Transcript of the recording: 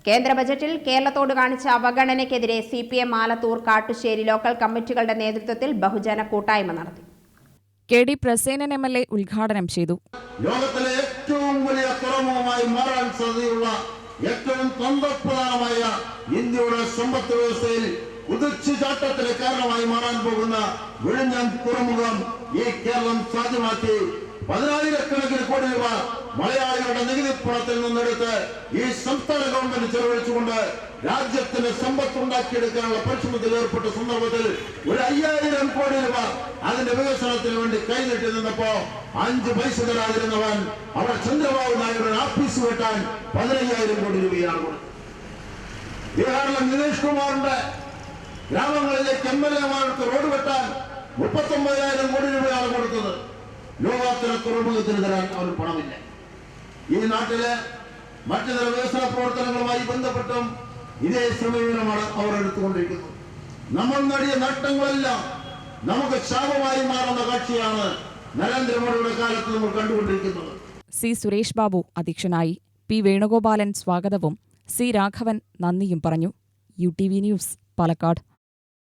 കേന്ദ്ര ബജറ്റിൽ കേരളത്തോട് കാണിച്ച അവഗണനയ്ക്കെതിരെ CPM ആലത്തൂർ കാട്ടുശ്ശേരി ലോക്കൽ കമ്മിറ്റികളുടെ നേതൃത്വത്തിൽ ബഹുജന കൂട്ടായ്മ നടത്തി. KD പ്രസേനൻ MLA ഉദ്ഘാടനം ചെയ്തു. ലോകത്തിലെ ഏറ്റവും വലിയ തുറമുഖമായി മാറാൻ സാധ്യതയുള്ള ഏറ്റവും തന്ത്രപ്രധാനമായ ഇന്ത്യയുടെ സമ്പദ് വ്യവസ്ഥയിൽ കുതിച്ചുചാട്ടത്തിന് കാരണമായി മാറാൻ പോകുന്ന വിഴിഞ്ഞം തുറമുഖം ഈ കേരളം സാധ്യമാക്കി 10,000 കോടി രൂപ മലയാളികളുടെ നികുതി പണത്തിൽ നിന്നെടുത്ത് ഈ സംസ്ഥാന ഗവൺമെന്റ് ചെലവഴിച്ചുകൊണ്ട് രാജ്യത്തിന് സമ്പത്ത് ഉണ്ടാക്കിയെടുക്കാനുള്ള പരിശ്രമത്തിൽ ഏർപ്പെട്ട സന്ദർഭത്തിൽ 5,000 കോടി രൂപ അതിന്റെ വികസനത്തിന് വേണ്ടി കൈനീട്ടി നിന്നപ്പോ 5 പൈസ തരാതിരുന്നവൻ അവർ ചന്ദ്രബാബു നായിഡുടെ ആഫീസ് വെട്ടാൻ 15,000 കോടി രൂപയാണ് കൊടുത്തത്. ബീഹാറിലെ നിതീഷ് കുമാറിന്റെ ഗ്രാമങ്ങളിലേക്ക് MLA-മാർക്ക് റോഡ് വെട്ടാൻ 39,000 കോടി രൂപയാണ് കൊടുത്തത്. ലോകത്തിലെ തുറമുഖത്തിന് തരാൻ അവർ പണമില്ല. ഈ നാട്ടിലെ മറ്റു ചില വികസന പ്രവർത്തനങ്ങളുമായി ബന്ധപ്പെട്ടും ഇതേ സമീപനമാണ് അവർ എടുത്തുകൊണ്ടിരിക്കുന്നത്. നമ്മൾ നേടിയ നേട്ടങ്ങളെല്ലാം നമുക്ക് ശാപമായി മാറുന്ന കാഴ്ചയാണ് നരേന്ദ്രമോദിയുടെ കാലത്ത് നമ്മൾ കണ്ടുകൊണ്ടിരിക്കുന്നത്. C. സുരേഷ് ബാബു അധ്യക്ഷനായി. P. വേണുഗോപാലൻ സ്വാഗതവും C. രാഘവൻ നന്ദിയും പറഞ്ഞു. UTV news, Palakkad.